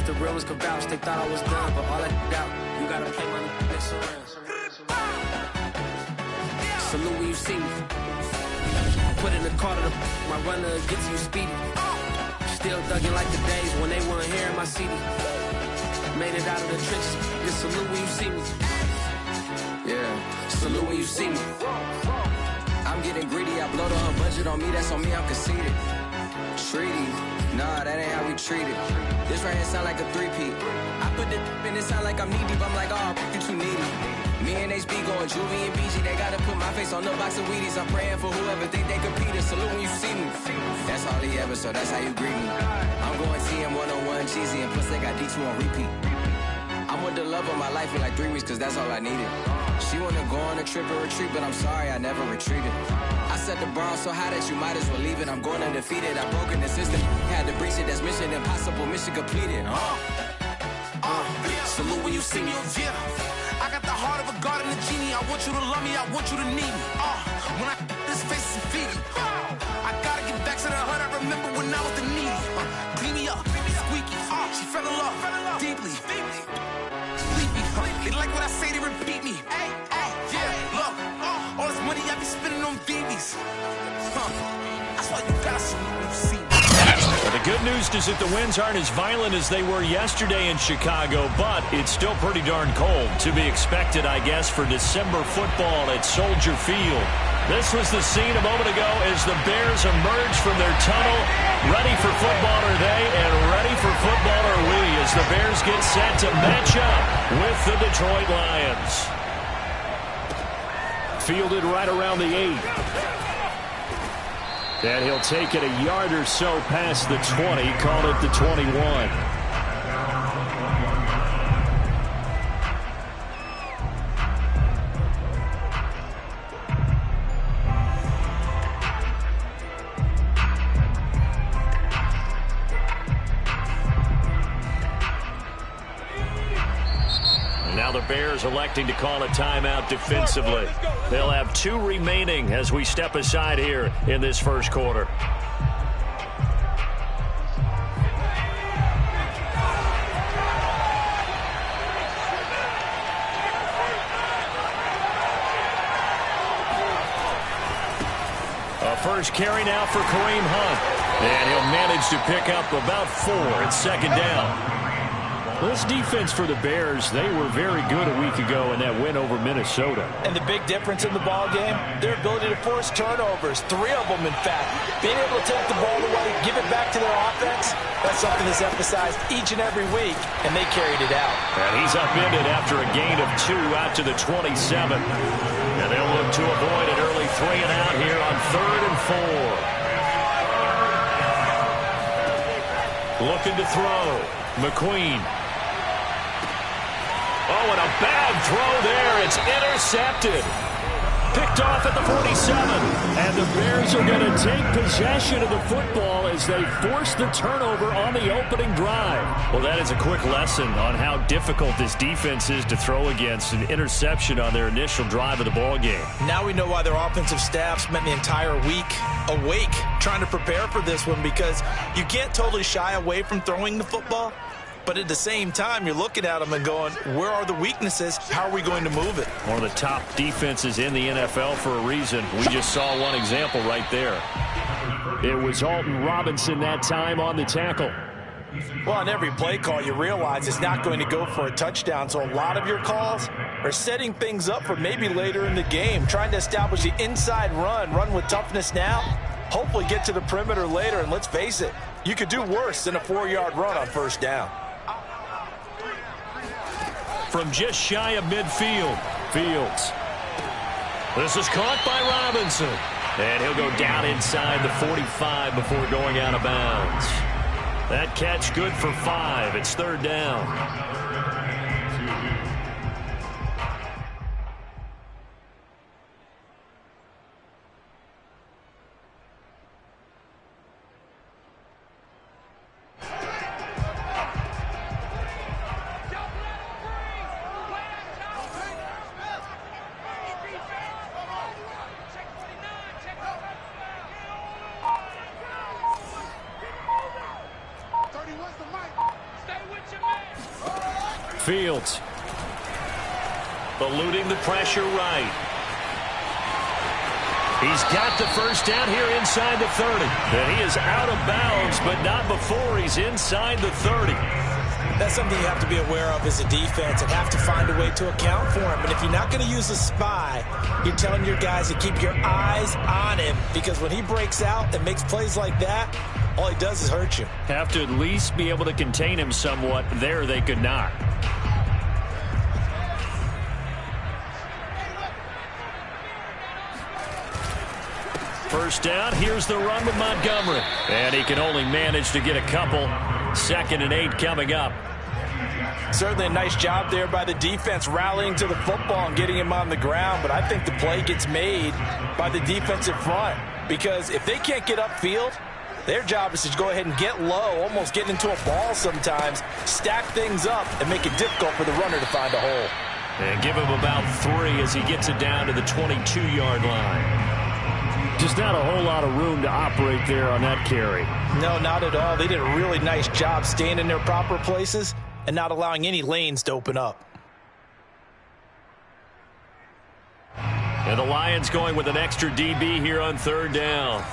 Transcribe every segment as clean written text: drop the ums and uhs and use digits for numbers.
the real ones can vouch. They thought I was done, but all I doubt. You gotta play my next around. Salute when you see me. Put in the car to my runner gets you speedy. Still thugging like the days when they weren't here in my CD. Made it out of the trenches. Just salute when you see me. Yeah, salute when you see me. I'm getting greedy. I blow the whole budget on me. That's on me. I'm conceited. Treaty. Nah, that ain't how we treat it. This right here sound like a three-peat. I put the in it sound like I'm knee deep. I'm like, oh, you too needy. Me and HB going Juvie and BG. They gotta put my face on the box of Wheaties. I'm praying for whoever think they compete. Salute when you see me. That's all he ever, so that's how you greet me. I'm going TM 101 cheesy, and plus they got D2 on repeat. I'm with the love of my life in like 3 weeks, cause that's all I needed. She wanna go on a trip or retreat, but I'm sorry, I never retreated. I set the bar so high that you might as well leave it. I'm going undefeated, I've broken the system. Had to breach it, that's mission impossible, mission completed. Salute when you see me. Yeah, I got the heart of a god and a genie. I want you to love me, I want you to need me. When I this face is feedy. I gotta get back to the hood, I remember when I was the needy. Clean me up, squeaky. She fell in love, deeply. They like what I say, they repeat me. Yeah, look, all this money I be spending on BBs. That's why you gotta see me. Well, the good news is that the winds aren't as violent as they were yesterday in Chicago, but it's still pretty darn cold. To be expected, I guess, for December football at Soldier Field. This was the scene a moment ago as the Bears emerged from their tunnel. Ready for football are they, and ready for football are we, as the Bears get set to match up with the Detroit Lions. Fielded right around the 8. And he'll take it a yard or so past the 20, call it the 21. Now the Bears electing to call a timeout defensively. They'll have 2 remaining as we step aside here in this first quarter. A first carry now for Kareem Hunt. And he'll manage to pick up about 4 at second down. This defense for the Bears, they were very good a week ago in that win over Minnesota. And the big difference in the ball game, their ability to force turnovers, 3 of them in fact. Being able to take the ball away, give it back to their offense, that's something that's emphasized each and every week, and they carried it out. And he's upended after a gain of 2 out to the 27. And they'll look to avoid an early 3 and out here on 3rd and 4. Looking to throw. McQueen. Oh, and a bad throw there. It's intercepted. Picked off at the 47. And the Bears are going to take possession of the football as they force the turnover on the opening drive. Well, that is a quick lesson on how difficult this defense is to throw against. An interception on their initial drive of the ball game. Now we know why their offensive staff spent the entire week awake trying to prepare for this one, because you can't totally shy away from throwing the football. But at the same time, you're looking at them and going, where are the weaknesses? How are we going to move it? One of the top defenses in the NFL for a reason. We just saw one example right there. It was Alton Robinson that time on the tackle. Well, on every play call, you realize it's not going to go for a touchdown. So a lot of your calls are setting things up for maybe later in the game, trying to establish the inside run with toughness now, hopefully get to the perimeter later. And let's face it, you could do worse than a 4-yard run on first down. From just shy of midfield, Fields. This is caught by Robinson. And he'll go down inside the 45 before going out of bounds. That catch good for 5. It's 3rd down. Fields. Eluding the pressure right. He's got the first down here inside the 30. And he is out of bounds, but not before he's inside the 30. That's something you have to be aware of as a defense and have to find a way to account for him. And if you're not going to use a spy, you're telling your guys to keep your eyes on him, because when he breaks out and makes plays like that, all he does is hurt you. Have to at least be able to contain him somewhat. There they could not. First down, here's the run with Montgomery. And he can only manage to get a couple. 2nd and 8 coming up. Certainly a nice job there by the defense rallying to the football and getting him on the ground. But I think the play gets made by the defensive front, because if they can't get upfield, their job is to go ahead and get low, almost get into a ball sometimes, stack things up, and make it difficult for the runner to find a hole. And give him about 3 as he gets it down to the 22-yard line. Just not a whole lot of room to operate there on that carry. No, not at all. They did a really nice job staying in their proper places and not allowing any lanes to open up. And the Lions going with an extra DB here on 3rd down.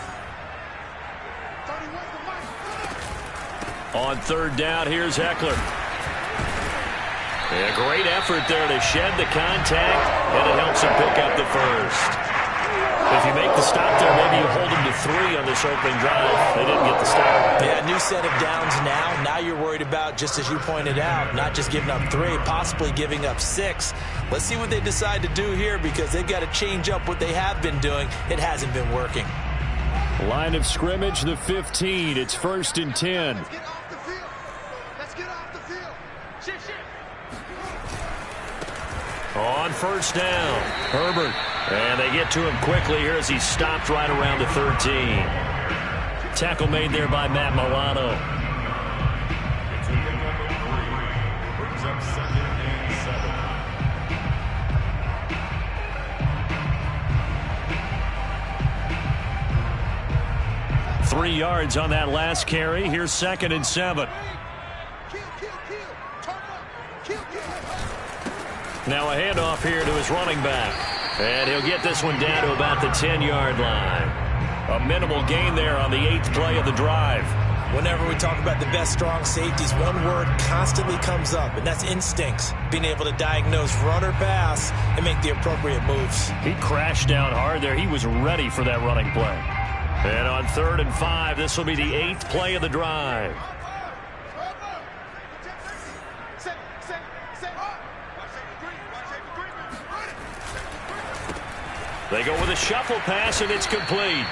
On 3rd down, here's Eckler. A great effort there to shed the contact, and it helps him pick up the first. If you make the stop there, maybe you hold them to 3 on this opening drive. They didn't get the stop. Yeah, new set of downs now. Now you're worried about, just as you pointed out, not just giving up 3, possibly giving up 6. Let's see what they decide to do here, because they've got to change up what they have been doing. It hasn't been working. Line of scrimmage, the 15. It's 1st and 10. Let's get off the field. Let's get off the field. Shit. On 1st down, Herbert. And they get to him quickly here as he's stopped right around the 13. Tackle made there by Matt Milano. Brings up 2nd and 7. 3 yards on that last carry. Here's 2nd and 7. Kill. Turn up. Kill. Now a handoff here to his running back. And he'll get this one down to about the 10-yard line. A minimal gain there on the 8th play of the drive. Whenever we talk about the best strong safeties, one word constantly comes up, and that's instincts. Being able to diagnose run or pass and make the appropriate moves. He crashed down hard there. He was ready for that running play. And on 3rd and 5, this will be the 8th play of the drive. They go with a shuffle pass, and it's complete.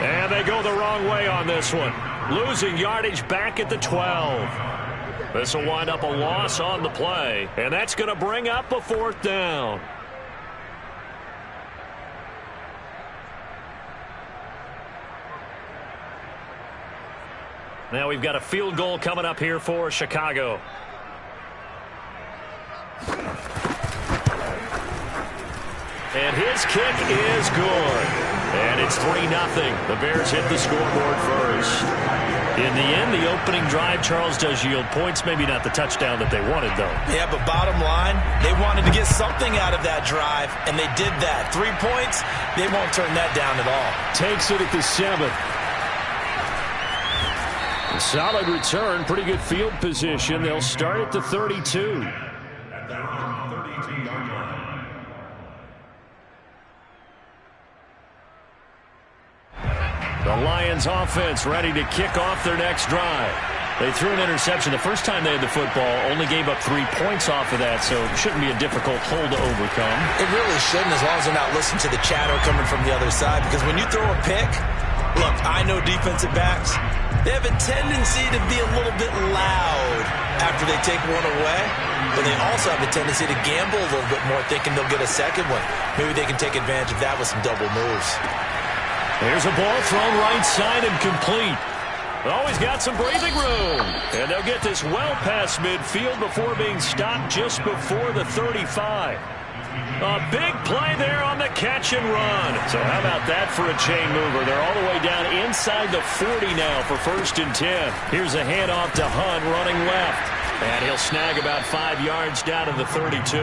And they go the wrong way on this one. Losing yardage back at the 12. This will wind up a loss on the play, and that's going to bring up a 4th down. Now we've got a field goal coming up here for Chicago. And his kick is good. And it's 3-0. The Bears hit the scoreboard first. In the end, the opening drive, Charles, does yield points. Maybe not the touchdown that they wanted, though. Yeah, but bottom line, they wanted to get something out of that drive, and they did that. 3 points, they won't turn that down at all. Takes it at the 7. A solid return, pretty good field position. They'll start at the 32. The Lions offense ready to kick off their next drive. They threw an interception the first time they had the football, only gave up 3 points off of that, so it shouldn't be a difficult hole to overcome. It really shouldn't, as long as they're not listening to the chatter coming from the other side, because when you throw a pick, look, I know defensive backs, they have a tendency to be a little bit loud after they take one away, but they also have a tendency to gamble a little bit more, thinking they'll get a second one. Maybe they can take advantage of that with some double moves. Here's a ball thrown right side and complete. Always got some breathing room. And they'll get this well past midfield before being stopped just before the 35. A big play there on the catch and run. So how about that for a chain mover? They're all the way down inside the 40 now for 1st and 10. Here's a handoff to Hunt running left. And he'll snag about 5 yards down to the 32.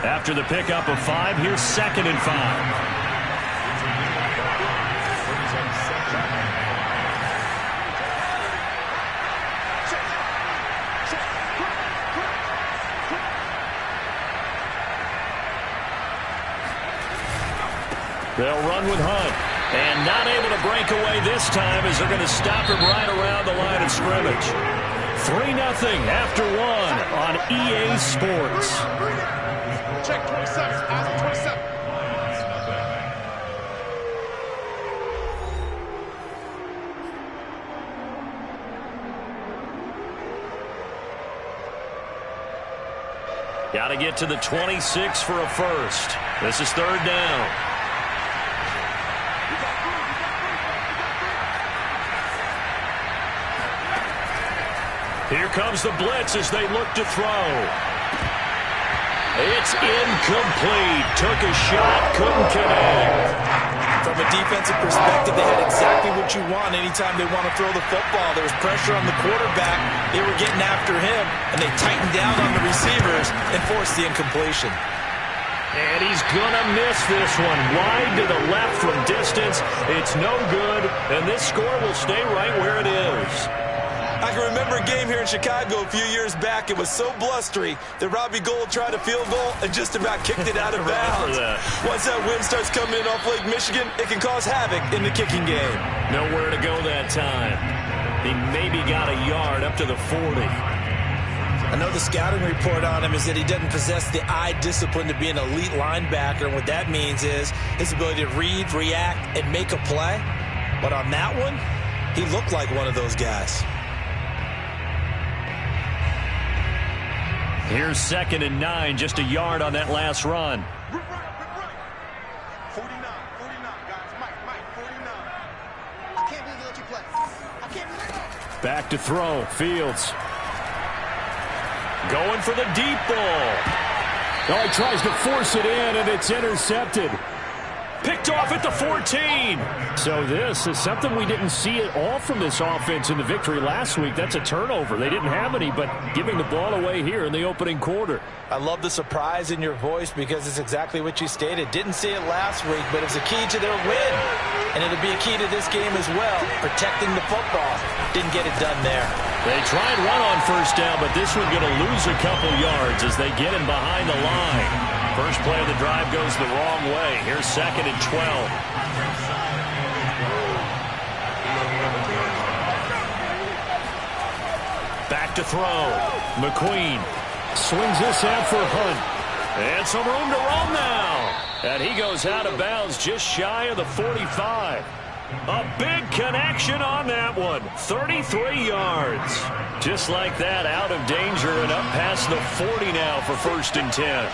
After the pickup of 5, here's 2nd and 5. They'll run with Hunt. And not able to break away this time as they're going to stop him right around the line of scrimmage. 3-0 after 1 on EA Sports. Check 27. Out of 27. Got to get to the 26 for a first. This is 3rd down. Here comes the blitz as they look to throw. It's incomplete. Took a shot, couldn't connect. From a defensive perspective, they had exactly what you want anytime they want to throw the football. There was pressure on the quarterback. They were getting after him, and they tightened down on the receivers and forced the incompletion. And he's going to miss this one. Wide to the left from distance. It's no good, and this score will stay right where it is. I can remember a game here in Chicago a few years back. It was so blustery that Robbie Gould tried a field goal and just about kicked it out of bounds. Once that wind starts coming in off Lake Michigan, it can cause havoc in the kicking game. Nowhere to go that time. He maybe got a yard up to the 40. I know the scouting report on him is that he doesn't possess the eye discipline to be an elite linebacker, and what that means is his ability to read, react, and make a play. But on that one, he looked like one of those guys. Here's 2nd and 9, just a yard on that last run. 49, 49, guys. Mike, 49. I can't believe they let you play. I can't believe it. Back to throw, Fields. Going for the deep ball. Oh, he tries to force it in, and it's intercepted. Picked off at the 14. So this is something we didn't see at all from this offense in the victory last week. That's a turnover. They didn't have any, but giving the ball away here in the opening quarter. I love the surprise in your voice because it's exactly what you stated. Didn't see it last week, but it was a key to their win. And it'll be a key to this game as well, protecting the football. Didn't get it done there. They tried run on first down, but this one's going to lose a couple yards as they get him behind the line. First play of the drive goes the wrong way. Here's 2nd and 12. Back to throw. McQueen swings this out for Hunt. And some room to run now. And he goes out of bounds just shy of the 45. A big connection on that one. 33 yards. Just like that, out of danger and up past the 40 now for 1st and 10.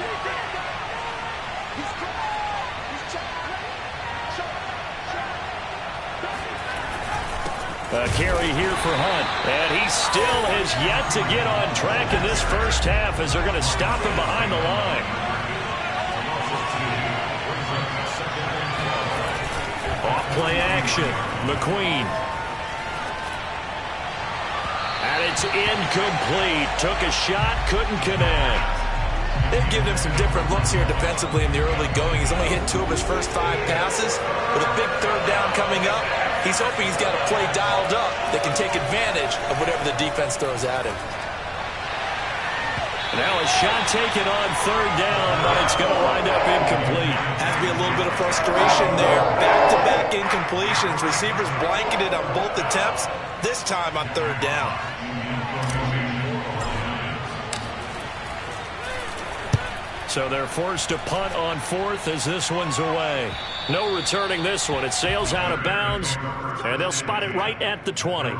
A carry here for Hunt. And he still has yet to get on track in this first half as they're going to stop him behind the line. Off-play action. McQueen. And it's incomplete. Took a shot, couldn't connect. They've given him some different looks here defensively in the early going. He's only hit 2 of his first 5 passes. With a big 3rd down coming up, he's hoping he's got a play dialed up that can take advantage of whatever the defense throws at him. Now a shot taken on 3rd down, but it's going to wind up incomplete. Has to be a little bit of frustration there. Back-to-back incompletions. Receivers blanketed on both attempts, this time on 3rd down. So they're forced to punt on 4th as this one's away. No returning this one. It sails out of bounds, and they'll spot it right at the 20.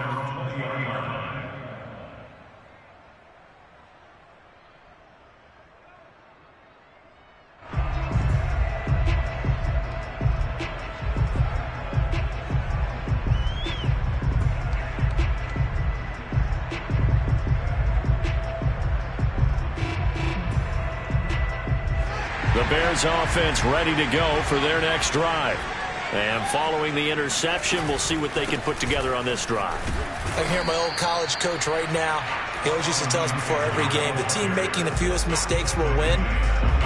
The Bears offense ready to go for their next drive. And following the interception, we'll see what they can put together on this drive. I can hear my old college coach right now. He always used to tell us before every game, the team making the fewest mistakes will win.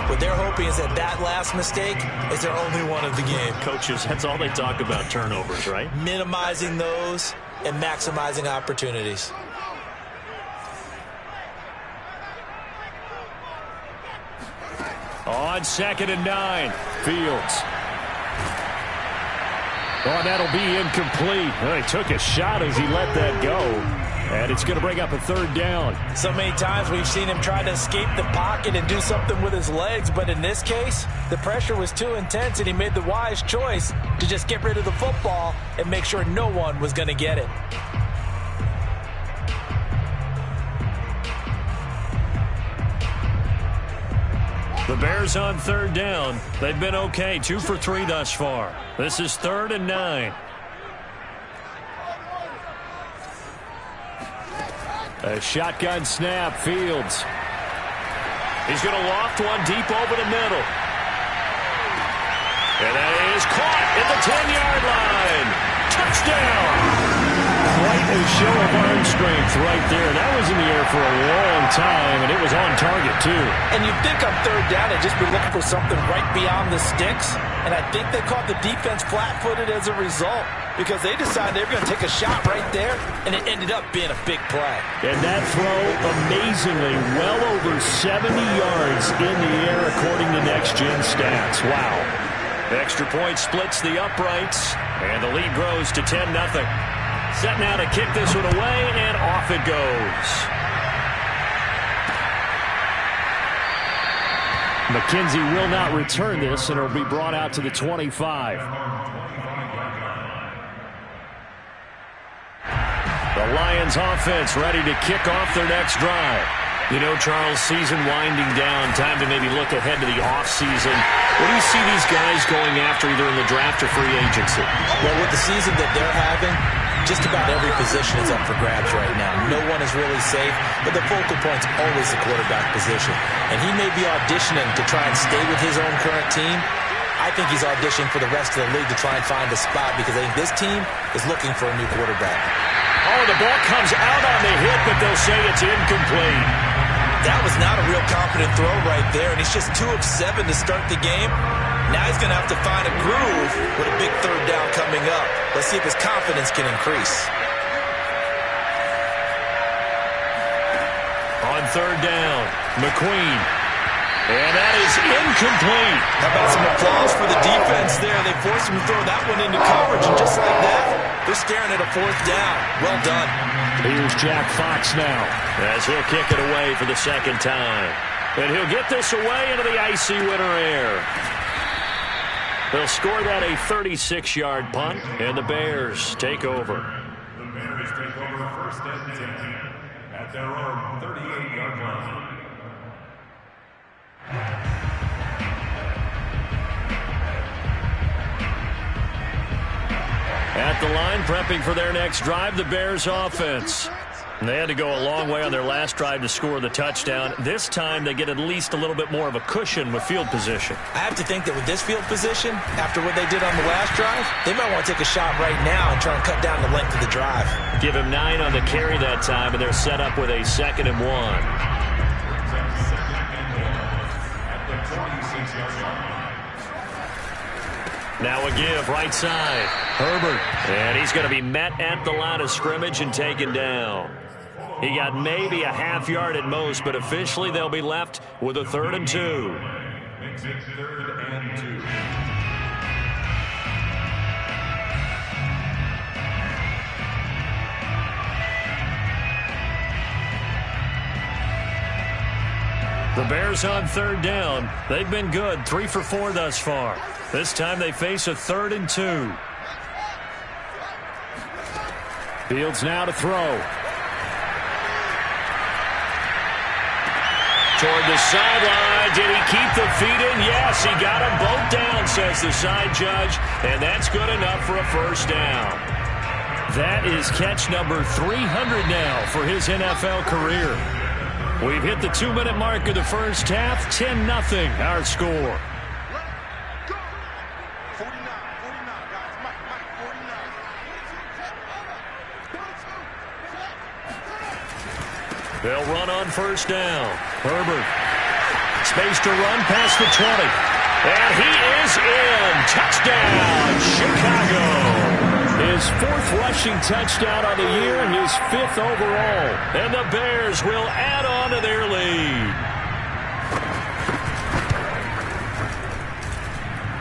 What they're hoping is that that last mistake is their only one of the game. Coaches, that's all they talk about, turnovers, right? Minimizing those and maximizing opportunities. On 2nd and 9, Fields. Oh, that'll be incomplete. Well, he took a shot as he let that go. And it's going to bring up a 3rd down. So many times we've seen him try to escape the pocket and do something with his legs, but in this case, the pressure was too intense and he made the wise choice to just get rid of the football and make sure no one was going to get it. The Bears on 3rd down. They've been okay, 2 for 3 thus far. This is 3rd and 9. A shotgun snap, Fields. He's going to loft one deep over the middle. And that is caught at the 10-yard line. Touchdown! Quite a show of arm strength right there. That was in the air for a long time, and it was on target, too. And you'd think on 3rd down they'd just be looking for something right beyond the sticks. And I think they caught the defense flat-footed as a result because they decided they were going to take a shot right there, and it ended up being a big play. And that throw, amazingly, well over 70 yards in the air according to next-gen stats. Wow. Extra point splits the uprights, and the lead grows to 10-0. Set now to kick this one away, and off it goes. McKenzie will not return this, and it'll be brought out to the 25. The Lions offense ready to kick off their next drive. You know, Charles, season winding down, time to maybe look ahead to the offseason. What do you see these guys going after either in the draft or free agency? Well, with the season that they're having, just about every position is up for grabs right now. No one is really safe, but the focal point's always the quarterback position. And he may be auditioning to try and stay with his own current team. I think he's auditioning for the rest of the league to try and find a spot because I think this team is looking for a new quarterback. Oh, the ball comes out on the hit, but they'll say it's incomplete. That was not a real confident throw right there, and he's just 2 of 7 to start the game. Now he's going to have to find a groove with a big 3rd down coming up. Let's see if his confidence can increase. On 3rd down, McQueen. And that is incomplete. How about some applause for the defense there? They forced him to throw that one into coverage, and just like that, they're staring at a 4th down. Well done. Here's Jack Fox now as he'll kick it away for the 2nd time. And he'll get this away into the icy winter air. They'll score that a 36-yard punt, and the Bears take over. The Bears take over 1st and 10 at their own 38-yard line. At the line, prepping for their next drive, the Bears offense. And they had to go a long way on their last drive to score the touchdown. This time, they get at least a little bit more of a cushion with field position. I have to think that with this field position, after what they did on the last drive, they might want to take a shot right now and try and cut down the length of the drive. Give him 9 on the carry that time, and they're set up with a 2nd and 1. Now a give, right side. Herbert. And he's going to be met at the line of scrimmage and taken down. He got maybe a half yard at most, but officially they'll be left with a 3rd and 2. Makes it 3rd and 2. The Bears on 3rd down. They've been good, 3 for 4 thus far. This time they face a 3rd and 2. Fields now to throw. Toward the sideline. Did he keep the feet in? Yes, he got them both down, says the side judge. And that's good enough for a 1st down. That is catch number 300 now for his NFL career. We've hit the 2-minute mark of the first half. 10-0 our score. They'll run on first down. Herbert. Space to run past the 20. And he is in. Touchdown, Chicago. His 4th rushing touchdown of the year, his 5th overall. And the Bears will add on to their lead.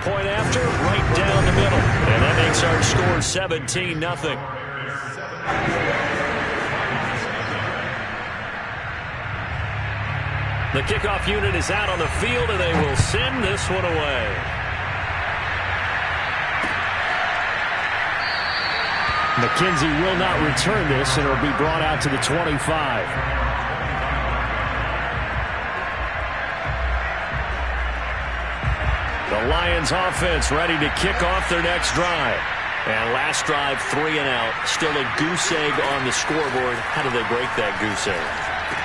Point after, right down the middle. And that makes our score 17-0. The kickoff unit is out on the field, and they will send this one away. McKenzie will not return this, and it will be brought out to the 25. The Lions offense ready to kick off their next drive. And last drive, 3 and out. Still a goose egg on the scoreboard. How do they break that goose egg?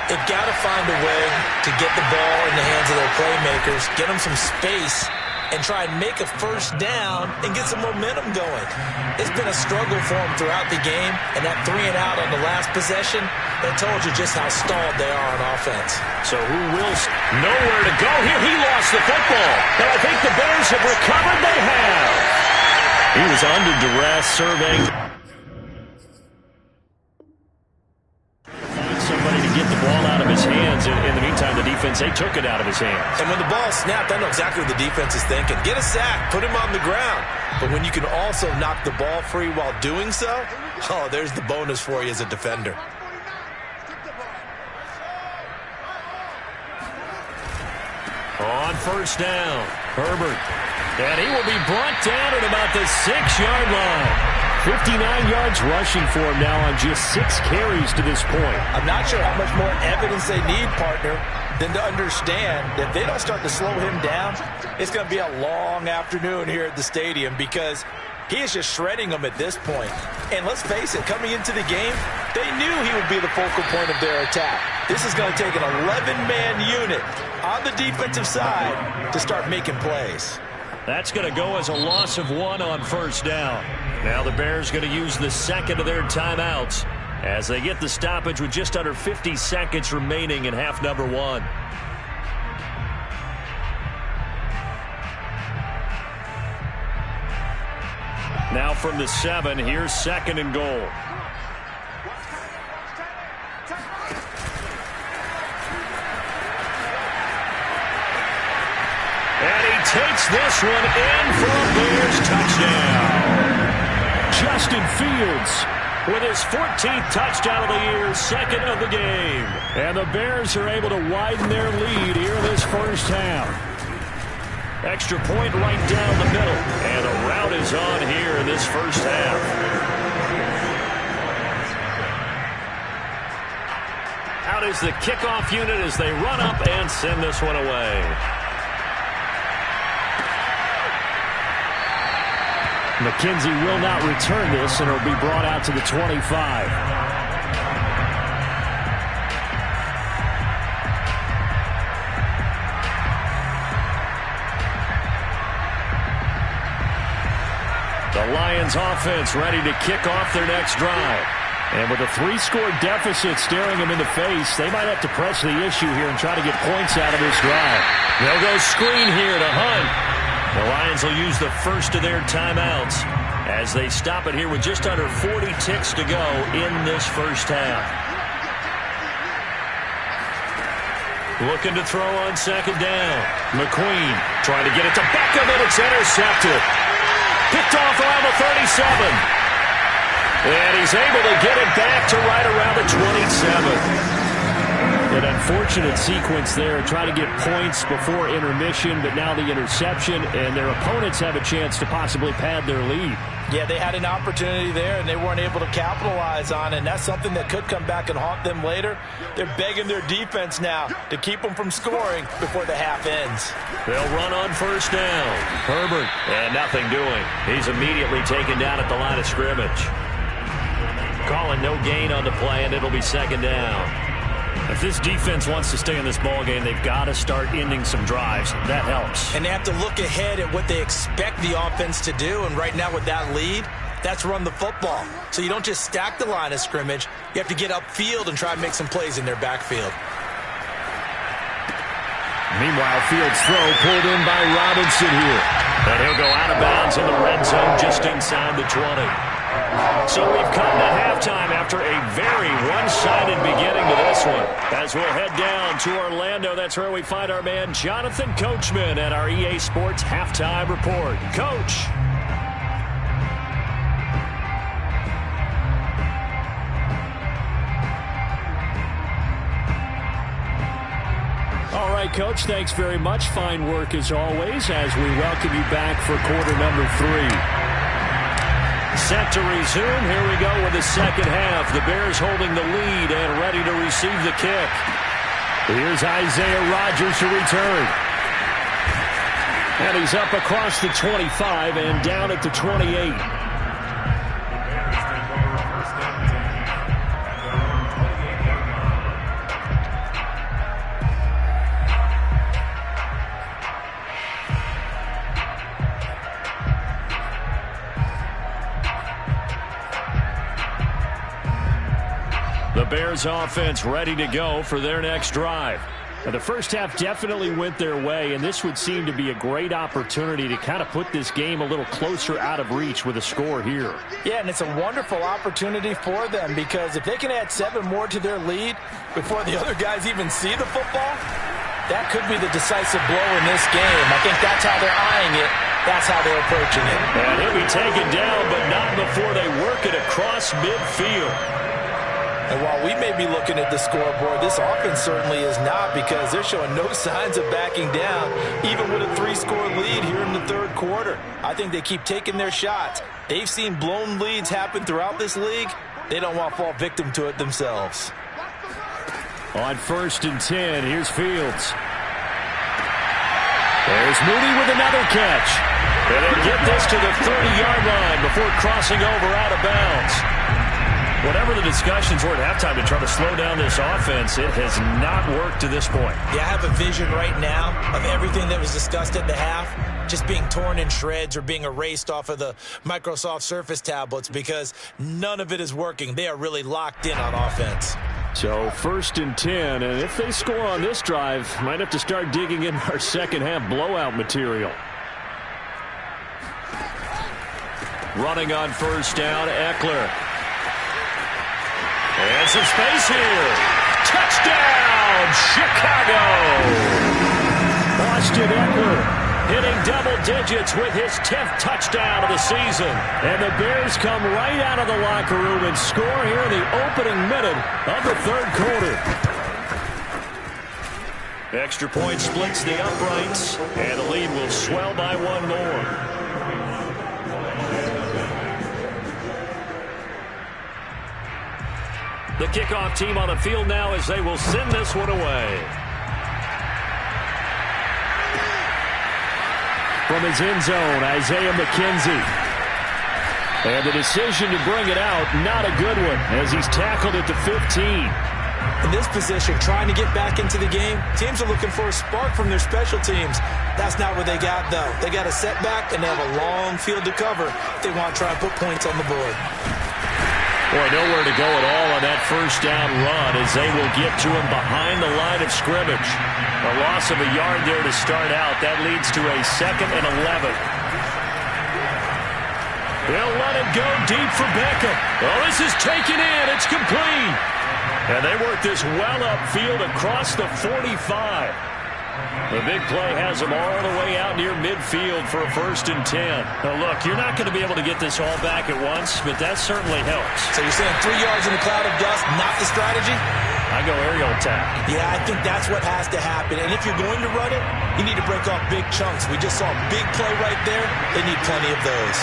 They've got to find a way to get the ball in the hands of their playmakers, get them some space, and try and make a first down and get some momentum going. It's been a struggle for them throughout the game, and that 3 and out on the last possession, that told you just how stalled they are on offense. So who will? Nowhere to go here. He lost the football. And I think the Bears have recovered. They have. He was under duress, surveying. Somebody to get the ball out of his hands. In the meantime, the defense, they took it out of his hands. And when the ball snapped, I know exactly what the defense is thinking. Get a sack, put him on the ground. But when you can also knock the ball free while doing so, oh, there's the bonus for you as a defender. On first down, Herbert. And he will be brought down at about the 6-yard line. 59 yards rushing for him now on just 6 carries to this point. I'm not sure how much more evidence they need, partner, than to understand that if they don't start to slow him down, it's going to be a long afternoon here at the stadium because he is just shredding them at this point. And let's face it, coming into the game, they knew he would be the focal point of their attack. This is going to take an 11-man unit on the defensive side to start making plays. That's going to go as a loss of 1 on first down. Now the Bears going to use the second of their timeouts as they get the stoppage with just under 50 seconds remaining in half number 1. Now from the 7, here's 2nd and goal. And he takes this one in for a Bears touchdown. Justin Fields with his 14th touchdown of the year, 2nd of the game. And the Bears are able to widen their lead here in this first half. Extra point right down the middle. And the route is on here in this first half. Out is the kickoff unit as they run up and send this one away. McKenzie will not return this, and it'll be brought out to the 25. The Lions offense ready to kick off their next drive. And with a 3-score deficit staring them in the face, they might have to press the issue here and try to get points out of this drive. They'll go screen here to Hunt. The Lions will use the first of their timeouts as they stop it here with just under 40 ticks to go in this first half. Looking to throw on 2nd down. McQueen trying to get it to Beckham, and it's intercepted. Picked off around the 37. And he's able to get it back to right around the 27. An unfortunate sequence there, trying to get points before intermission, but now the interception, and their opponents have a chance to possibly pad their lead. Yeah, they had an opportunity there, and they weren't able to capitalize on it, and that's something that could come back and haunt them later. They're begging their defense now to keep them from scoring before the half ends. They'll run on first down. Herbert, and nothing doing. He's immediately taken down at the line of scrimmage. Calling no gain on the play, and it'll be 2nd down. If this defense wants to stay in this ballgame, they've got to start ending some drives. That helps. And they have to look ahead at what they expect the offense to do. And right now with that lead, That's run the football. So you don't just stack the line of scrimmage. You have to get upfield and try and make some plays in their backfield. Meanwhile, Fields' throw pulled in by Robinson here. And he'll go out of bounds in the red zone just inside the 20. So we've come to halftime after a very one-sided beginning to this one. As we'll head down to Orlando, that's where we find our man Jonathan Coachman at our EA Sports Halftime Report. Coach. All right, Coach, thanks very much. Fine work as always as we welcome you back for quarter number 3. Set to resume. Here we go with the second half. The Bears holding the lead and ready to receive the kick. Here's Isaiah Rodgers to return. And he's up across the 25 and down at the 28. The Bears offense ready to go for their next drive. Now, the first half definitely went their way, and this would seem to be a great opportunity to kind of put this game a little closer out of reach with a score here. Yeah, and it's a wonderful opportunity for them because if they can add 7 more to their lead before the other guys even see the football, that could be the decisive blow in this game. I think that's how they're eyeing it. That's how they're approaching it. And he'll be taken down, but not before they work it across midfield. And while we may be looking at the scoreboard, this offense certainly is not because they're showing no signs of backing down, even with a 3-score lead here in the third quarter. I think they keep taking their shots. They've seen blown leads happen throughout this league. They don't want to fall victim to it themselves. On 1st and 10, here's Fields. There's Moody with another catch. And they'll get this to the 30-yard line before crossing over out of bounds. Whatever the discussions were at halftime to try to slow down this offense, it has not worked to this point. Yeah, I have a vision right now of everything that was discussed at the half just being torn in shreds or being erased off of the Microsoft Surface tablets because none of it is working. They are really locked in on offense. So 1st and 10, and if they score on this drive, might have to start digging in our second half blowout material. Running on 1st down, Eckler. And some space here. Touchdown, Chicago! Austin Eckler hitting double digits with his 10th touchdown of the season. And the Bears come right out of the locker room and score here in the opening minute of the third quarter. Extra point splits the uprights, and the lead will swell by 1 more. The kickoff team on the field now as they will send this one away. From his end zone, Isaiah McKenzie. And the decision to bring it out, not a good one, as he's tackled at the 15. In this position, trying to get back into the game, teams are looking for a spark from their special teams. That's not what they got, though. They got a setback, and they have a long field to cover if they want to try and put points on the board. Boy, nowhere to go at all on that 1st down run as they will get to him behind the line of scrimmage. A loss of a yard there to start out. That leads to a 2nd and 11. They'll let it go deep for Beckham. Oh, this is taken in. It's complete. And they work this well upfield across the 45. The big play has them all the way out near midfield for a 1st and 10. Now, look, you're not going to be able to get this all back at once, but that certainly helps. So you're saying 3 yards in a cloud of dust, not the strategy? I go aerial attack. Yeah, I think that's what has to happen. And if you're going to run it, you need to break off big chunks. We just saw a big play right there. They need plenty of those.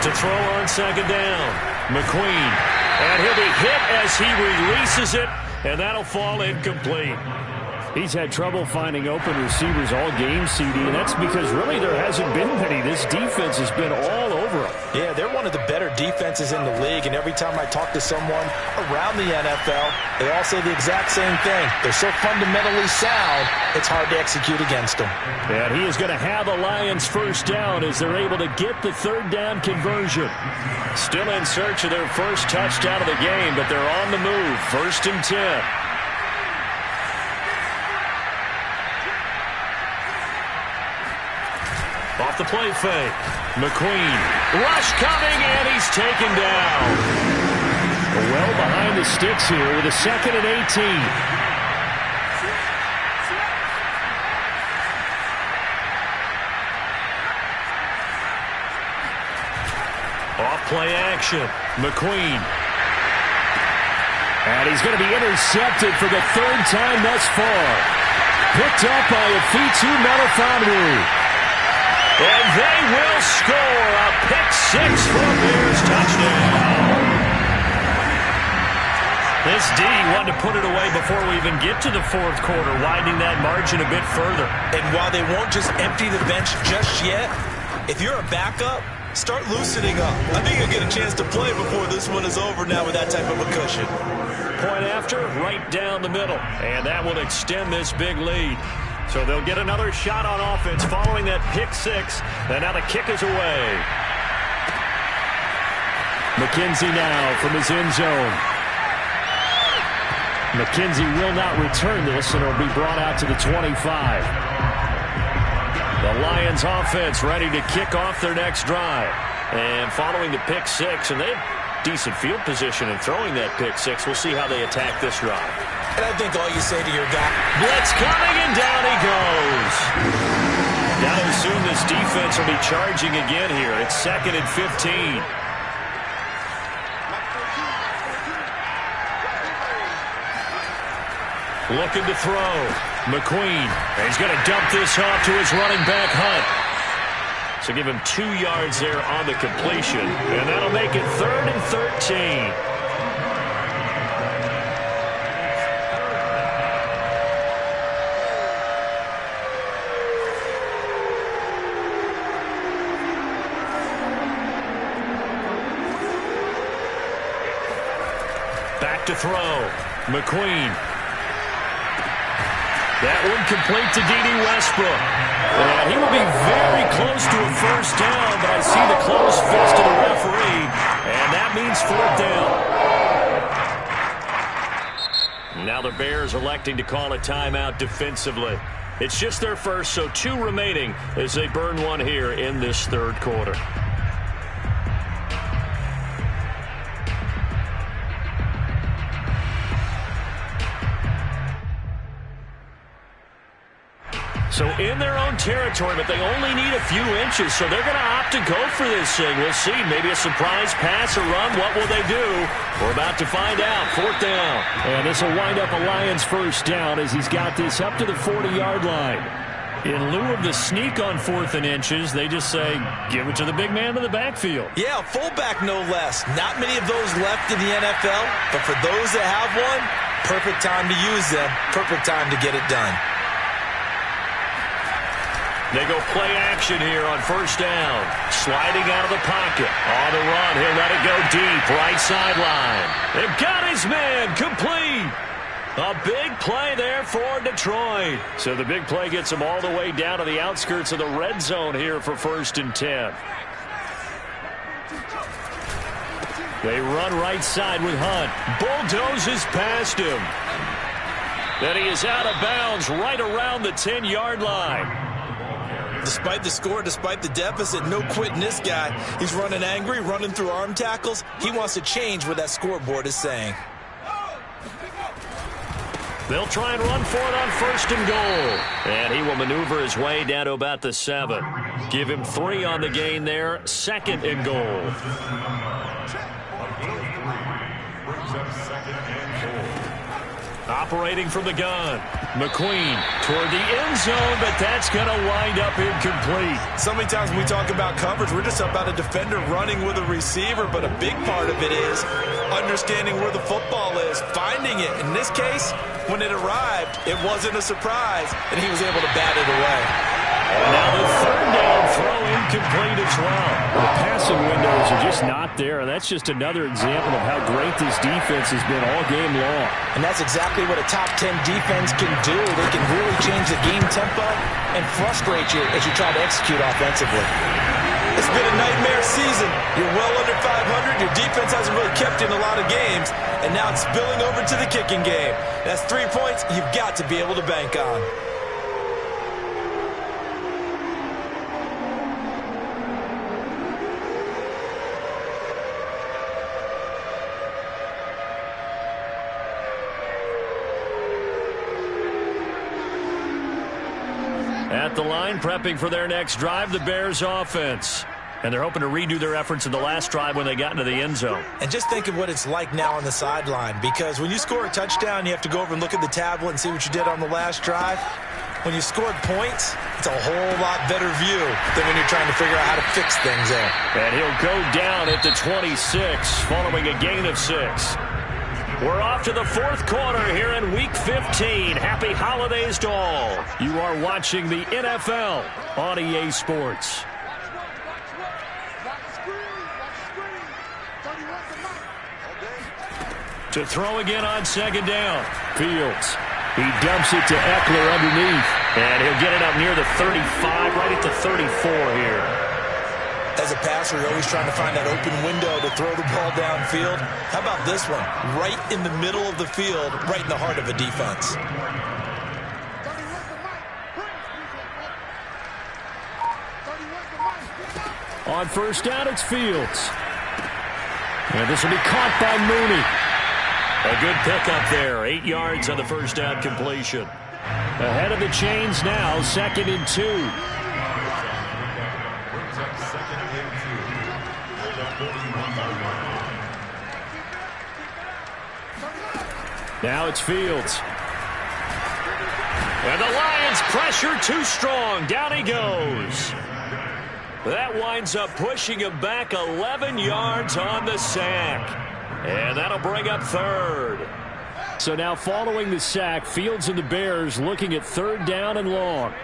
To throw on 2nd down, McQueen. And he'll be hit as he releases it, and that'll fall incomplete. He's had trouble finding open receivers all game, CD, and that's because really there hasn't been many. This defense has been all over him. Yeah, they're one of the better defenses in the league, and every time I talk to someone around the NFL, they all say the exact same thing. They're so fundamentally sound, it's hard to execute against them. And he is going to have the Lions first down as they're able to get the third down conversion. Still in search of their first touchdown of the game, but they're on the move. 1st and 10. Off the play fake. McQueen. Rush coming, and he's taken down. Well behind the sticks here with a 2nd and 18. Off play action. McQueen. And he's going to be intercepted for the 3rd time thus far. Picked up by Afitu Melifonwu. And they will score a pick-6 for a Bears touchdown. This D wanted to put it away before we even get to the 4th quarter, widening that margin a bit further. And while they won't just empty the bench just yet, if you're a backup, start loosening up. I think you'll get a chance to play before this one is over now with that type of a cushion. Point after, right down the middle. And that will extend this big lead. So they'll get another shot on offense following that pick-6. And now the kick is away. McKenzie now from his end zone. McKenzie will not return this, and it'll be brought out to the 25. The Lions offense ready to kick off their next drive. And following the pick-6, and they have decent field position in throwing that pick-6. We'll see how they attack this drive. And I think all you say to your guy, blitz coming, and down he goes. Got to assume this defense will be charging again here. It's 2nd and 15. Looking to throw. McQueen. And he's going to dump this off to his running back, Hunt. So give him 2 yards there on the completion. And that'll make it 3rd and 13. Back to throw. McQueen. That one complete to D.D. Westbrook. And he will be very close to a first down, but I see the close fist of the referee, and that means 4th down. Now the Bears electing to call a timeout defensively. It's just their first, so 2 remaining as they burn one here in this 3rd quarter. So in their own territory, but they only need a few inches, so they're going to opt to go for this thing. We'll see. Maybe a surprise pass or run. What will they do? We're about to find out. 4th down. And this will wind up a Lions first down as he's got this up to the 40-yard line. In lieu of the sneak on 4th and inches, they just say, give it to the big man in the backfield. Yeah, fullback no less. Not many of those left in the NFL, but for those that have one, perfect time to use them, perfect time to get it done. They go play action here on 1st down. Sliding out of the pocket. On the run, he'll let it go deep. Right sideline. They've got his man. Complete. A big play there for Detroit. So the big play gets them all the way down to the outskirts of the red zone here for 1st and 10. They run right side with Hunt. Bulldozes past him. Then he is out of bounds right around the 10-yard line. Despite the score, despite the deficit, no quitting this guy. He's running angry, running through arm tackles. He wants to change what that scoreboard is saying. They'll try and run for it on 1st and goal. And he will maneuver his way down to about the 7. Give him 3 on the gain there. 2nd and goal. Operating from the gun. McQueen toward the end zone, but that's going to wind up incomplete. So many times when we talk about coverage, we're just about a defender running with a receiver, but a big part of it is understanding where the football is, finding it. In this case, when it arrived, it wasn't a surprise, and he was able to bat it away. Now the third down throw incomplete as well. The passing windows are just not there, and that's just another example of how great this defense has been all game long. And that's exactly what a top 10 defense can do. They can really change the game tempo and frustrate you as you try to execute offensively. It's been a nightmare season. You're well under 500. Your defense hasn't really kept in a lot of games, and now it's spilling over to the kicking game. That's 3 points you've got to be able to bank on. At the line, prepping for their next drive, the Bears offense. And they're hoping to redo their efforts in the last drive when they got into the end zone. And just think of what it's like now on the sideline, because when you score a touchdown, you have to go over and look at the tablet and see what you did on the last drive. When you scored points, it's a whole lot better view than when you're trying to figure out how to fix things there. And he'll go down at the 26, following a gain of 6. We're off to the fourth quarter here in Week 15. Happy holidays to all. You are watching the NFL on EA Sports. To throw again on second down. Fields. He dumps it to Eckler underneath. And he'll get it up near the 35, right at the 34 here. As a passer, you're always trying to find that open window to throw the ball downfield. How about this one? Right in the middle of the field, right in the heart of a defense. On first down, it's Fields. And this will be caught by Mooney. A good pickup there. 8 yards on the first down completion. Ahead of the chains now, 2nd and 2. Now it's Fields. And the Lions pressure too strong. Down he goes. That winds up pushing him back 11 yards on the sack. And that'll bring up 3rd. So now following the sack, Fields and the Bears looking at 3rd down and long.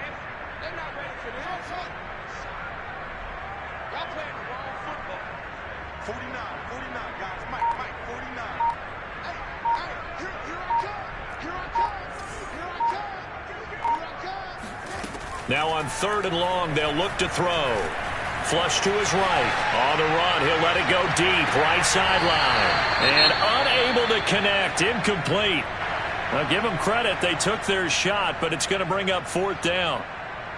Now on 3rd and long, they'll look to throw. Flush to his right. On the run, he'll let it go deep. Right sideline. And unable to connect. Incomplete. Now give them credit. They took their shot, but it's going to bring up 4th down.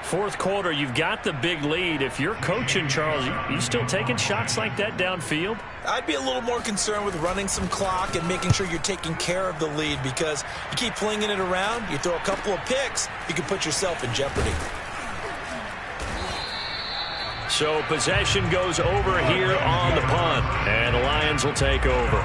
Fourth quarter, you've got the big lead. If you're coaching, Charles, you still taking shots like that downfield? I'd be a little more concerned with running some clock and making sure you're taking care of the lead, because you keep flinging it around, you throw a couple of picks, you can put yourself in jeopardy. So possession goes over here on the punt, and the Lions will take over.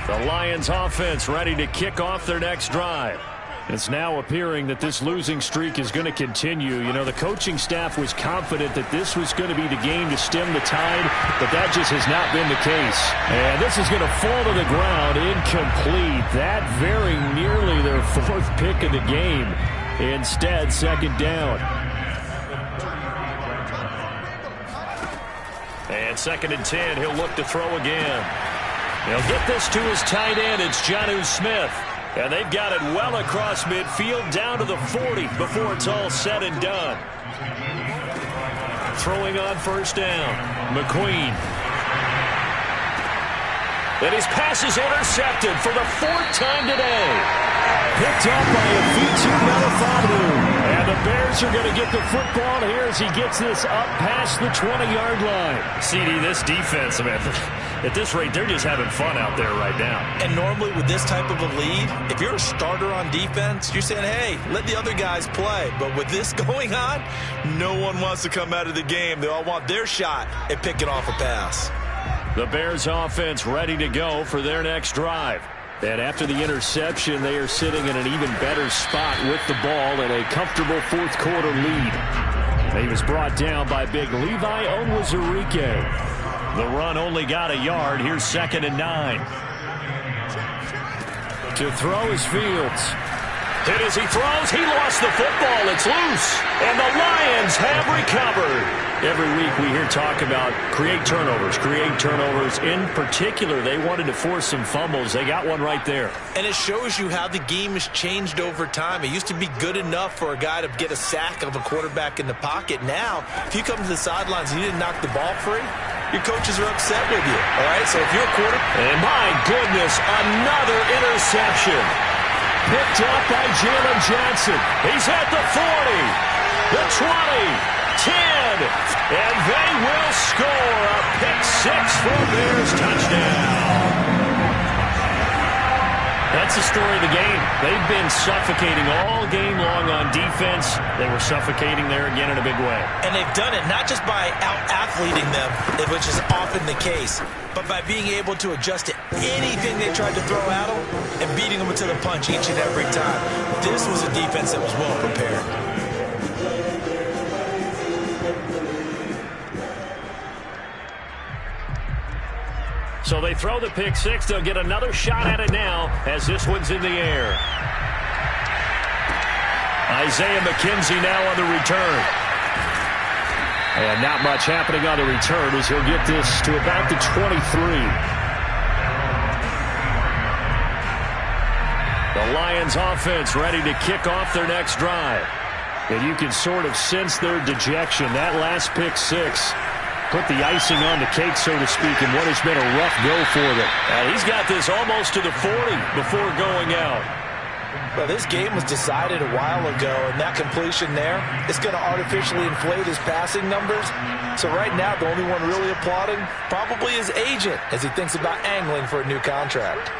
The Lions offense ready to kick off their next drive. It's now appearing that this losing streak is going to continue. You know, the coaching staff was confident that this was going to be the game to stem the tide, but that just has not been the case. And this is going to fall to the ground, incomplete. That very nearly their 4th pick of the game. Instead, 2nd down. And 2nd and 10, he'll look to throw again. He'll get this to his tight end. It's Jonnu Smith. And they've got it well across midfield down to the 40 before it's all said and done. Throwing on first down. McQueen. And his pass is intercepted for the 4th time today. Picked up by Afitu Melifonwu. And the Bears are going to get the football here as he gets this up past the 20-yard line. CD, this defense, man, at this rate, they're just having fun out there right now. And normally with this type of a lead, if you're a starter on defense, you're saying, hey, let the other guys play. But with this going on, no one wants to come out of the game. They all want their shot at picking off a pass. The Bears offense ready to go for their next drive. And after the interception, they are sitting in an even better spot with the ball in a comfortable fourth quarter lead. He was brought down by big Levi Onwuzurike. The run only got a yard. Here's 2nd and 9. To throw is Fields. Hit as he throws. He lost the football. It's loose. And the Lions have recovered. Every week we hear talk about create turnovers. In particular, they wanted to force some fumbles. They got one right there. And it shows you how the game has changed over time. It used to be good enough for a guy to get a sack of a quarterback in the pocket. Now, if you come to the sidelines and you didn't knock the ball free, your coaches are upset with you. All right, so if you're a quarterback. And my goodness, another interception. Picked up by Jalen Johnson. He's at the 40, the 20. 10, and they will score a pick-6 for Bears touchdown. That's the story of the game. They've been suffocating all game long on defense. They were suffocating there again in a big way. And they've done it not just by out-athleting them, which is often the case, but by being able to adjust to anything they tried to throw at them and beating them to the punch each and every time. This was a defense that was well prepared. So they throw the pick-6. They'll get another shot at it now as this one's in the air. Isaiah McKenzie now on the return. And not much happening on the return as he'll get this to about the 23. The Lions offense ready to kick off their next drive. And you can sort of sense their dejection. That last pick-6 put the icing on the cake, so to speak, in what has been a rough go for them. And he's got this almost to the 40 before going out. Well, this game was decided a while ago, and that completion there is going to artificially inflate his passing numbers. So right now, the only one really applauding probably his agent as he thinks about angling for a new contract.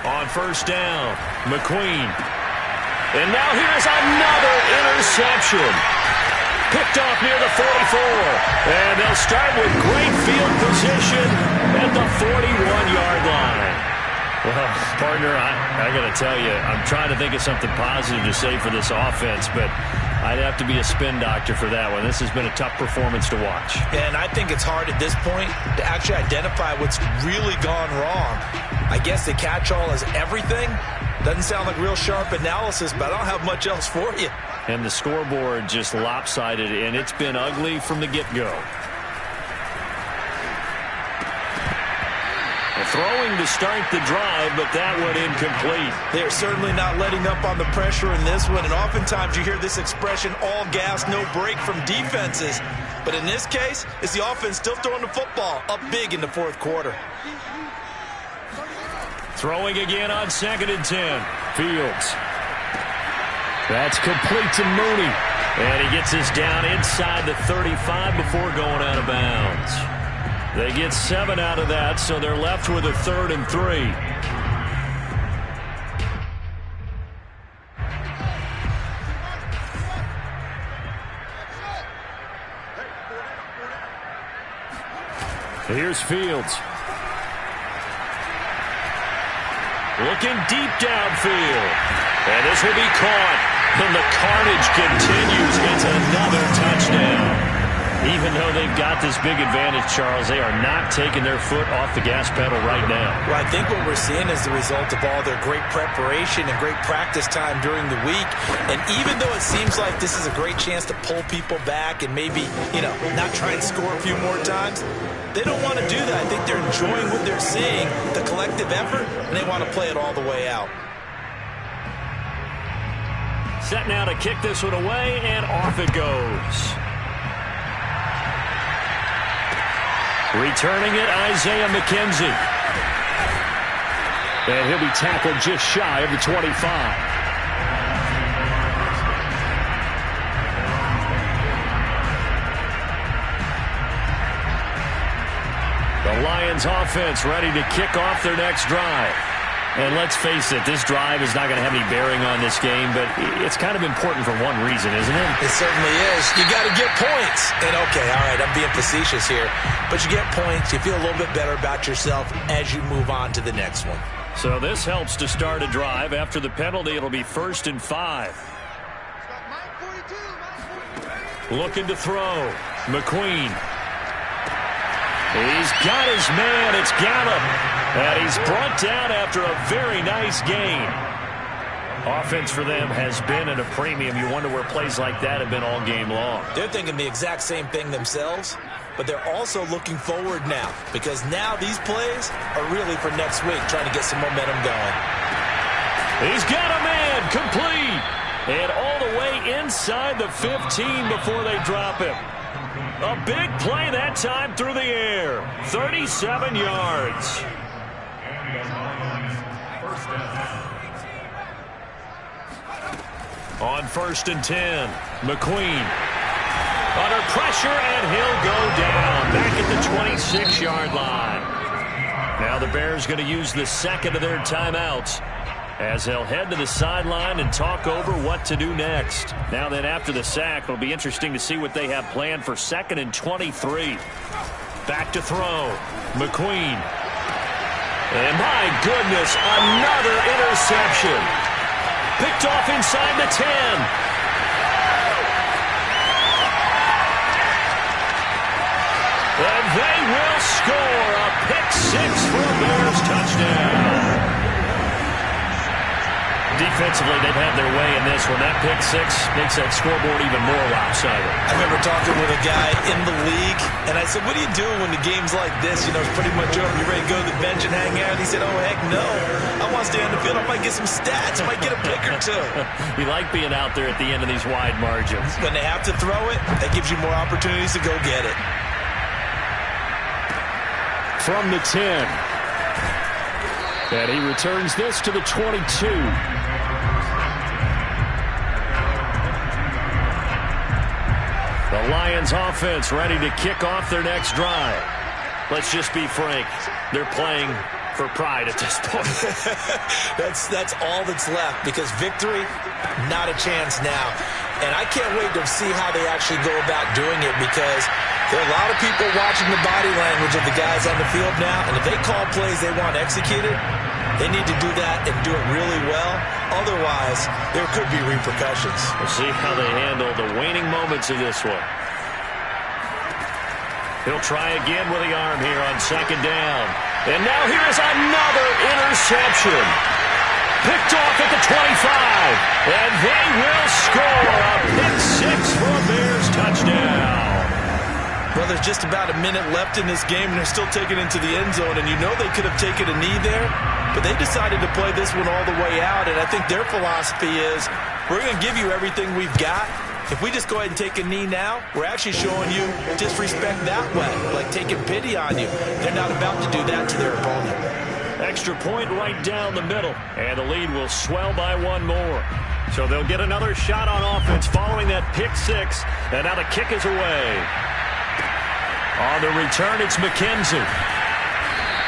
On first down, McQueen. And now here's another interception. Picked off near the 44. And they'll start with great field position at the 41-yard line. Well, partner, I got to tell you, I'm trying to think of something positive to say for this offense, but I'd have to be a spin doctor for that one. This has been a tough performance to watch. And I think it's hard at this point to actually identify what's really gone wrong. I guess the catch-all is everything. Doesn't sound like real sharp analysis, but I don't have much else for you. And the scoreboard just lopsided, and it's been ugly from the get-go. Throwing to start the drive, but that one incomplete. They're certainly not letting up on the pressure in this one, and oftentimes you hear this expression, all gas, no break from defenses. But in this case, it's the offense still throwing the football up big in the fourth quarter. Throwing again on 2nd and 10. Fields. That's complete to Mooney. And he gets this down inside the 35 before going out of bounds. They get 7 out of that, so they're left with a 3rd and 3. Here's Fields. Looking deep downfield. And this will be caught. And the carnage continues. It's another touchdown. Even though they've got this big advantage, Charles, they are not taking their foot off the gas pedal right now. Well, I think what we're seeing is the result of all their great preparation and great practice time during the week. And even though it seems like this is a great chance to pull people back and maybe, not try and score a few more times, they don't want to do that. I think they're enjoying what they're seeing, the collective effort, and they want to play it all the way out. Set now to kick this one away, and off it goes. Returning it, Isaiah McKenzie. And he'll be tackled just shy of the 25. Lions offense ready to kick off their next drive. And let's face it, this drive is not going to have any bearing on this game, but it's kind of important for one reason, isn't it? It certainly is. You got to get points. And okay, all right, I'm being facetious here, but you get points, you feel a little bit better about yourself as you move on to the next one. So this helps to start a drive. After the penalty, it'll be 1st and 5. Looking to throw. McQueen. He's got his man. It's Gallup. And he's brought down after a very nice gain. Offense for them has been at a premium. You wonder where plays like that have been all game long. They're thinking the exact same thing themselves, but they're also looking forward now because now these plays are really for next week, trying to get some momentum going. He's got a man. Complete. And all the way inside the 15 before they drop him. A big play that time through the air. 37 yards. On 1st and 10, McQueen. Under pressure, and he'll go down. Back at the 26-yard line. Now the Bears going to use the second of their timeouts as they'll head to the sideline and talk over what to do next. Now then, after the sack, it'll be interesting to see what they have planned for 2nd and 23. Back to throw. McQueen. And my goodness, another interception. Picked off inside the 10. And they will score a pick-6 for a Bears touchdown. Defensively, they've had their way in this one. That pick-6 makes that scoreboard even more lopsided. I remember talking with a guy in the league, and I said, what do you do when the game's like this? You know, it's pretty much over. You ready to go to the bench and hang out? He said, oh, heck no. I want to stay on the field. I might get some stats. I might get a pick or two. You like being out there at the end of these wide margins. When they have to throw it, that gives you more opportunities to go get it. From the 10. And he returns this to the 22. The Lions offense ready to kick off their next drive. Let's just be frank. They're playing for pride at this point. That's all that's left because victory, not a chance now. And I can't wait to see how they actually go about doing it because there are a lot of people watching the body language of the guys on the field now. And if they call plays they want executed, they need to do that and do it really well. Otherwise, there could be repercussions. We'll see how they handle the waning moments of this one. He'll try again with the arm here on 2nd down. And now here is another interception. Picked off at the 25. And they will score a pick-6 for a Bears touchdown. Well, there's just about a minute left in this game, and they're still taking it into the end zone. And you know they could have taken a knee there, but they decided to play this one all the way out. And I think their philosophy is, we're going to give you everything we've got. If we just go ahead and take a knee now, we're actually showing you disrespect that way, like taking pity on you. They're not about to do that to their opponent. Extra point right down the middle, and the lead will swell by one more. So they'll get another shot on offense following that pick-6, and now the kick is away. On the return, it's McKenzie.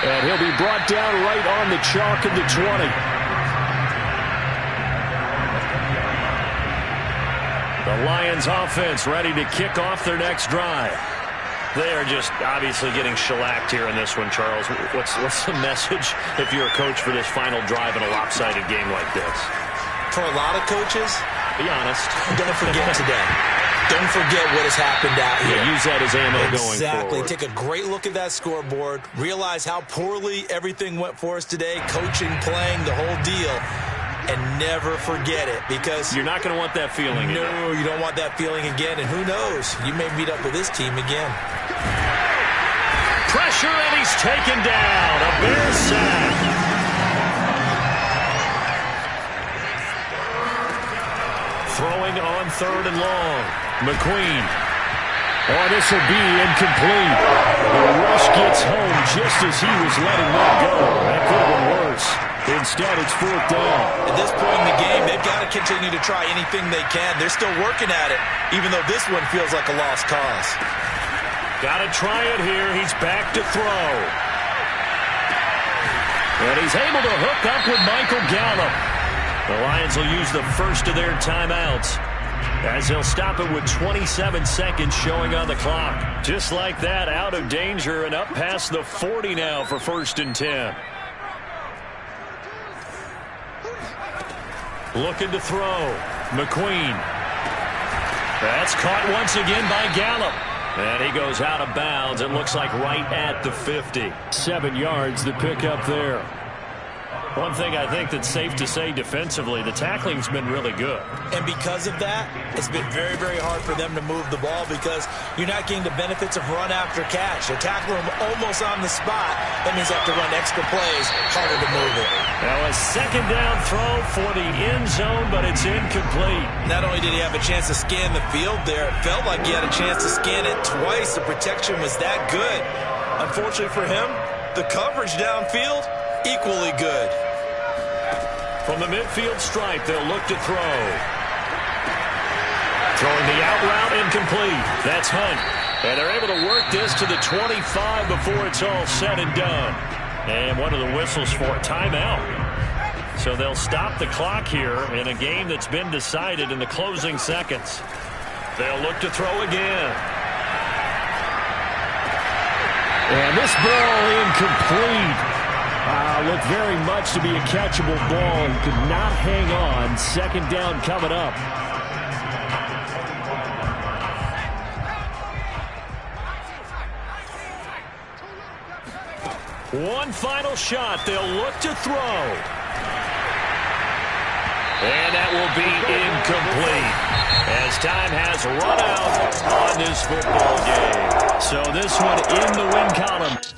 And he'll be brought down right on the chalk of the 20. The Lions offense ready to kick off their next drive. They are just obviously getting shellacked here in this one, Charles. What's the message if you're a coach for this final drive in a lopsided game like this? For a lot of coaches, be honest. Don't forget today. Don't forget what has happened out here. Yeah, use that as ammo going forward. Exactly. Take a great look at that scoreboard. Realize how poorly everything went for us today. Coaching, playing, the whole deal. And never forget it because you're not going to want that feeling again. No, you don't want that feeling again. And who knows? You may meet up with this team again. Pressure, and he's taken down. A Bears sack. Throwing on 3rd and long. McQueen. Oh, this will be incomplete. The rush gets home just as he was letting that go. That could have been worse. Instead, it's 4th down. At this point in the game, they've got to continue to try anything they can. They're still working at it, even though this one feels like a lost cause. Got to try it here. He's back to throw. And he's able to hook up with Michael Gallup. The Lions will use the first of their timeouts, as they'll stop it with 27 seconds showing on the clock. Just like that, out of danger and up past the 40 now for 1st and 10. Looking to throw. McQueen. That's caught once again by Gallup. And he goes out of bounds and looks like right at the 50. 7 yards the pick up there. One thing I think that's safe to say defensively, the tackling's been really good. And because of that, it's been very, very hard for them to move the ball because you're not getting the benefits of run after catch. They tackle them almost on the spot. That means they have to run extra plays, harder to move it. Now a 2nd down throw for the end zone, but it's incomplete. Not only did he have a chance to scan the field there, it felt like he had a chance to scan it twice. The protection was that good. Unfortunately for him, the coverage downfield, equally good. From the midfield stripe, they'll look to throw. Throwing the out route, incomplete. That's Hunt. And they're able to work this to the 25 before it's all said and done. And one of the whistles for a timeout. So they'll stop the clock here in a game that's been decided in the closing seconds. They'll look to throw again. And this ball incomplete. Looked very much to be a catchable ball. He could not hang on. 2nd down coming up. One final shot. They'll look to throw. And that will be incomplete, as time has run out on this football game. So this one in the win column.